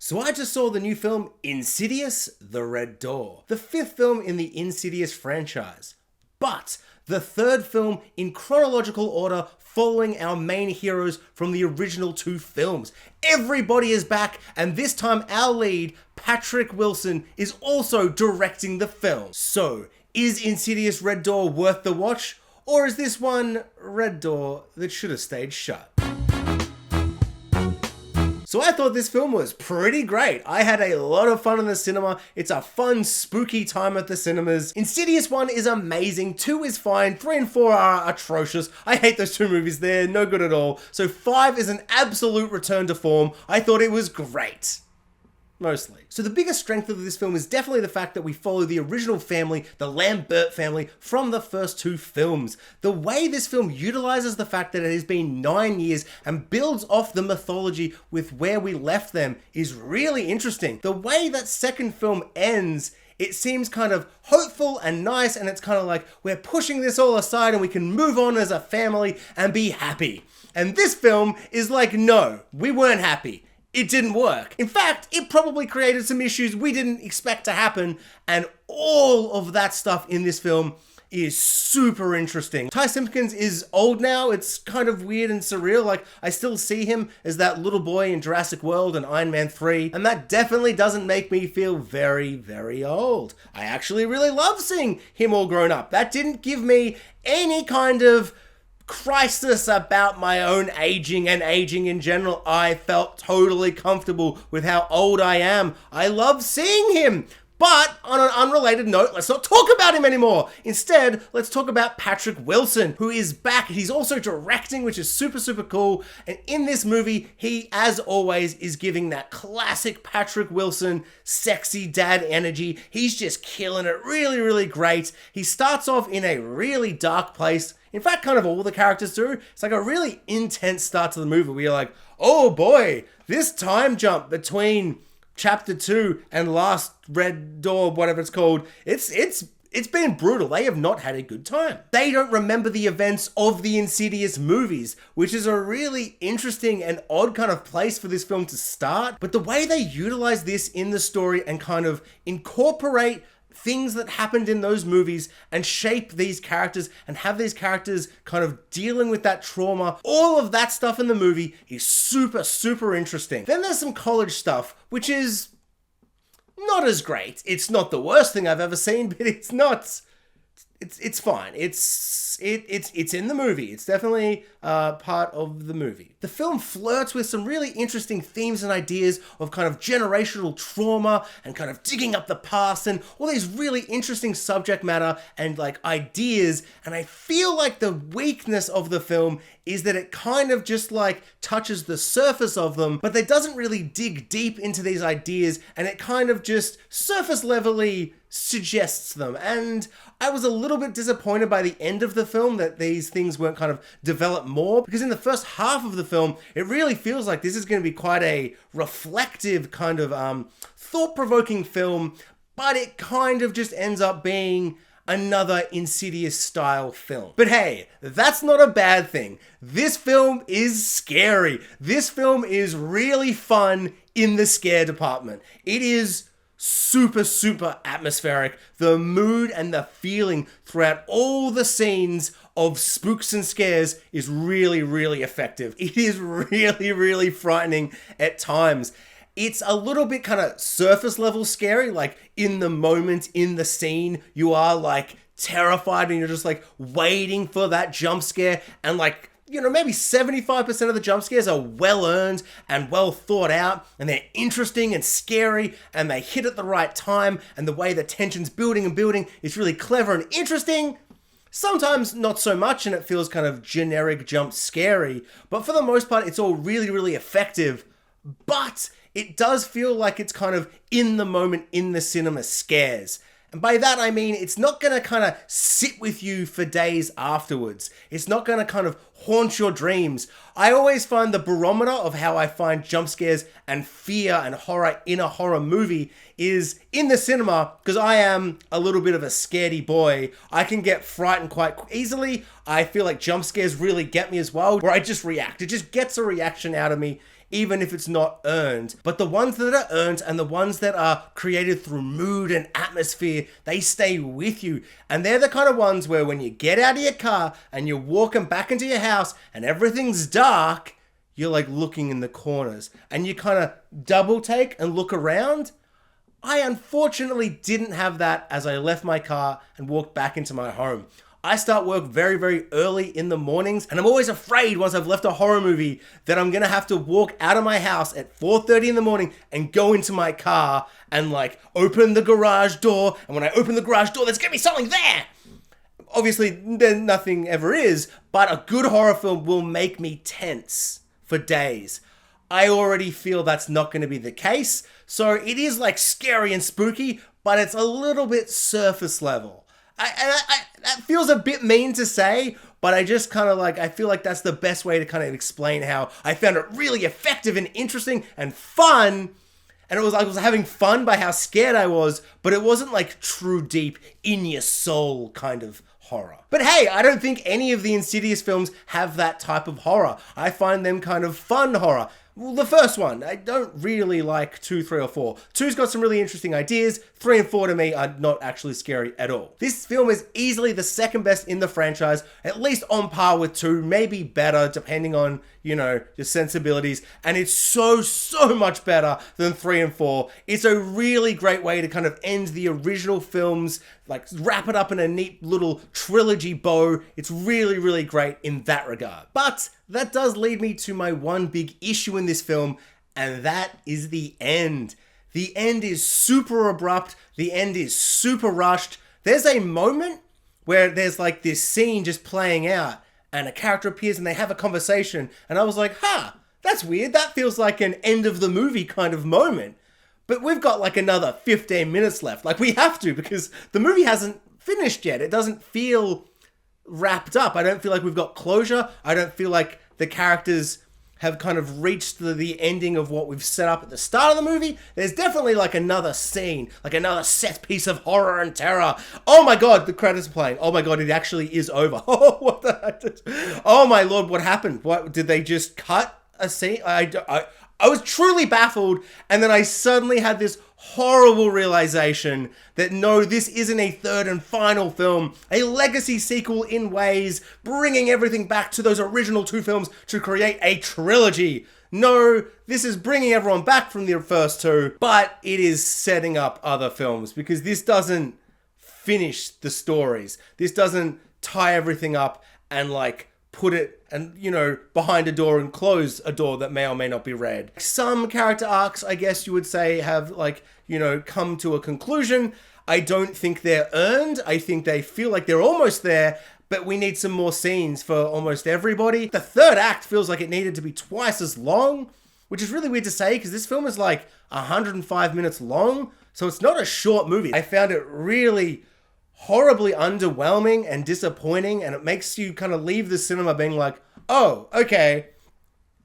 So I just saw the new film Insidious, The Red Door, the 5th film in the Insidious franchise, but the 3rd film in chronological order following our main heroes from the original 2 films. Everybody is back, and this time our lead, Patrick Wilson, is also directing the film. So, is Insidious Red Door worth the watch, or is this one Red Door that should have stayed shut? So I thought this film was pretty great. I had a lot of fun in the cinema. It's a fun, spooky time at the cinemas. Insidious 1 is amazing, 2 is fine, 3 and 4 are atrocious. I hate those 2 movies, they're no good at all. So 5 is an absolute return to form. I thought it was great. Mostly. So the biggest strength of this film is definitely the fact that we follow the original family, the Lambert family, from the first 2 films. The way this film utilizes the fact that it has been 9 years and builds off the mythology with where we left them is really interesting. The way that second film ends, it seems kind of hopeful and nice, and it's kind of like we're pushing this all aside and we can move on as a family and be happy. And this film is like, no, we weren't happy. It didn't work. In fact, it probably created some issues we didn't expect to happen, and all of that stuff in this film is super interesting. Ty Simpkins is old now. It's kind of weird and surreal. Like, I still see him as that little boy in Jurassic World and Iron Man 3, and that definitely doesn't make me feel very, very old. I actually really love seeing him all grown up. That didn't give me any kind of crisis about my own aging and aging in general. I felt totally comfortable with how old I am. I love seeing him. But on an unrelated note, let's not talk about him anymore. Instead, let's talk about Patrick Wilson, who is back. He's also directing, which is super, super cool. And in this movie, he, as always, is giving that classic Patrick Wilson sexy dad energy. He's just killing it really, really great. He starts off in a really dark place. In fact, kind of all the characters do. It's like a really intense start to the movie where you're like, oh boy, this time jump between Chapter 2 and last Red Door, whatever it's called, it's been brutal. They have not had a good time. They don't remember the events of the Insidious movies, which is a really interesting and odd kind of place for this film to start. But the way they utilize this in the story and kind of incorporate things that happened in those movies and shape these characters and have these characters kind of dealing with that trauma, all of that stuff in the movie is super, super interesting. Then there's some college stuff, which is not as great. It's not the worst thing I've ever seen, but it's not, it's fine. It's in the movie. It's definitely part of the movie. The film flirts with some really interesting themes and ideas of kind of generational trauma and kind of digging up the past and all these really interesting subject matter and like ideas. And I feel like the weakness of the film is that it kind of just like touches the surface of them, but it doesn't really dig deep into these ideas, and it kind of just surface levelly suggests them. And I was a little bit disappointed by the end of the film that these things weren't kind of developed more, because in the first half of the film, it really feels like this is going to be quite a reflective kind of thought-provoking film, but it kind of just ends up being another Insidious style film. But hey, that's not a bad thing. This film is scary. This film is really fun in the scare department. It is super, super atmospheric. The mood and the feeling throughout all the scenes of spooks and scares is really, really effective. It is really, really frightening at times. It's a little bit kind of surface level scary, like in the moment, in the scene, you are like terrified and you're just like waiting for that jump scare, and like, you know, maybe 75% of the jump scares are well earned and well thought out, and they're interesting and scary, and they hit at the right time, and the way the tension's building and building is really clever and interesting. Sometimes not so much, and it feels kind of generic jump scary, but for the most part, it's all really, really effective. But it does feel like it's kind of in the moment, in the cinema scares. And by that I mean it's not going to kind of sit with you for days afterwards. It's not going to kind of haunt your dreams. I always find the barometer of how I find jump scares and fear and horror in a horror movie is in the cinema, because I am a little bit of a scaredy boy. I can get frightened quite easily. I feel like jump scares really get me as well, where I just react. It just gets a reaction out of me even if it's not earned. But the ones that are earned and the ones that are created through mood and atmosphere, they stay with you. And they're the kind of ones where when you get out of your car and you're walking back into your house and everything's dark, you're like looking in the corners and you kind of double take and look around. I unfortunately didn't have that as I left my car and walked back into my home. I start work very, very early in the mornings, and I'm always afraid once I've left a horror movie that I'm gonna have to walk out of my house at 4:30 in the morning and go into my car and like open the garage door, and when I open the garage door, there's gonna be something there! Obviously, there nothing ever is, but a good horror film will make me tense for days. I already feel that's not going to be the case, so it is like scary and spooky, but it's a little bit surface level. That feels a bit mean to say, but I just kind of like, I feel like that's the best way to kind of explain how I found it really effective and interesting and fun. And it was like I was having fun by how scared I was, but it wasn't like true deep in your soul kind of horror. But hey, I don't think any of the Insidious films have that type of horror. I find them kind of fun horror. Well, the first one, I don't really like 2, 3, or 4. 2's got some really interesting ideas. 3 and 4 to me are not actually scary at all. This film is easily the second best in the franchise, at least on par with 2, maybe better, depending on, your sensibilities. And it's so much better than 3 and 4. It's a really great way to kind of end the original films, like wrap it up in a neat little trilogy bow. It's really, really great in that regard. But that does lead me to my one big issue in this film, and that is the end. The end is super abrupt. The end is super rushed. There's a moment where there's like this scene just playing out and a character appears and they have a conversation. And I was like, that's weird. That feels like an end of the movie kind of moment. But we've got like another 15 minutes left. Like we have to, because the movie hasn't finished yet. It doesn't feel wrapped up. I don't feel like we've got closure. I don't feel like the characters have kind of reached the ending of what we've set up at the start of the movie. There's definitely like another scene, like another set piece of horror and terror. Oh my god, the credits are playing. Oh my god, it actually is over. Oh, what the heck? Oh my lord, what happened? What, did they just cut a scene? I was truly baffled, and then I suddenly had this horrible realization that no, this isn't a third and final film, a legacy sequel in ways, bringing everything back to those original 2 films to create a trilogy. No, this is bringing everyone back from the first 2, but it is setting up other films, because this doesn't finish the stories. This doesn't tie everything up and like put it and, behind a door and close a door that may or may not be read. Some character arcs, I guess you would say, have like, come to a conclusion. I don't think they're earned. I think they feel like they're almost there, but we need some more scenes for almost everybody. The third act feels like it needed to be twice as long, which is really weird to say because this film is like 105 minutes long, so it's not a short movie. I found it really horribly underwhelming and disappointing, and it makes you kind of leave the cinema being like, oh, okay,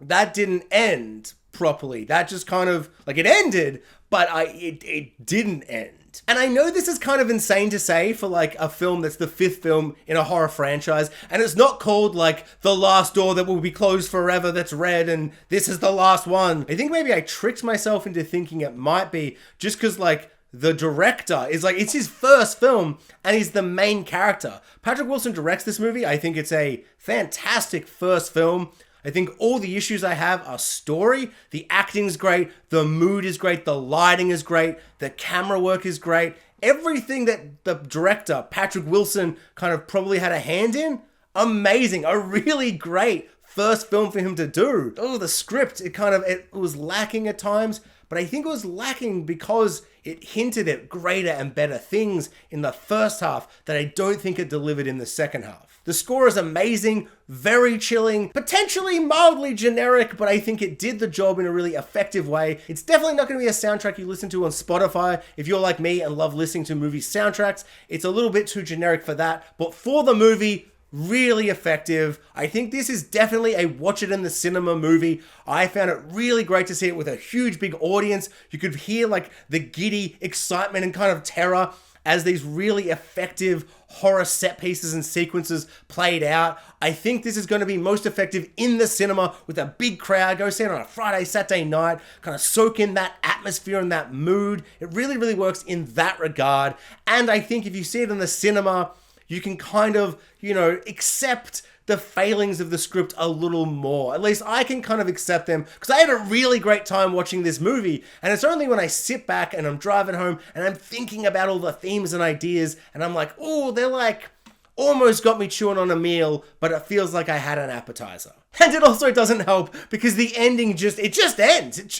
that didn't end properly. That just kind of, like, it ended, but it didn't end. And I know this is kind of insane to say for like a film that's the 5th film in a horror franchise, and it's not called like The Last Door That Will Be Closed Forever That's Red and This Is the Last One. I think maybe I tricked myself into thinking it might be just because like the director is like, it's his first film and he's the main character. Patrick Wilson directs this movie. I think it's a fantastic first film. I think all the issues I have are story. The acting's great. The mood is great. The lighting is great. The camera work is great. Everything that the director, Patrick Wilson, kind of probably had a hand in, amazing. A really great first film for him to do. Oh, the script, it was lacking at times, but I think it was lacking because it hinted at greater and better things in the first half that I don't think it delivered in the second half. The score is amazing, very chilling, potentially mildly generic, but I think it did the job in a really effective way. It's definitely not going to be a soundtrack you listen to on Spotify. If you're like me and love listening to movie soundtracks, it's a little bit too generic for that, but for the movie, really effective. I think this is definitely a watch it in the cinema movie. I found it really great to see it with a huge big audience. You could hear like the giddy excitement and kind of terror. as these really effective horror set pieces and sequences played out. I think this is going to be most effective in the cinema with a big crowd. Go see it on a Friday, Saturday night, kind of soak in that atmosphere and that mood. It really, really works in that regard. And I think if you see it in the cinema, you can kind of, accept the failings of the script a little more. At least I can kind of accept them, because I had a really great time watching this movie, and it's only when I sit back and I'm driving home and I'm thinking about all the themes and ideas and I'm like, oh, they're like almost got me chewing on a meal, but it feels like I had an appetizer. And it also doesn't help because the ending just ends. It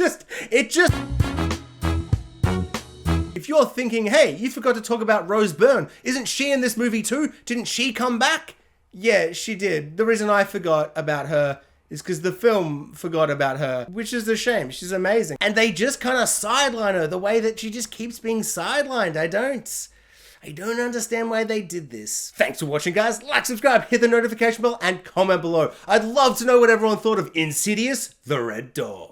just If you're thinking, hey, you forgot to talk about Rose Byrne, isn't she in this movie too? Didn't she come back? Yeah, she did. The reason I forgot about her is because the film forgot about her, which is a shame. She's amazing. And they just kind of sideline her the way that she just keeps being sidelined. I don't understand why they did this. Thanks for watching, guys. Like, subscribe, hit the notification bell, and comment below. I'd love to know what everyone thought of Insidious, The Red Door.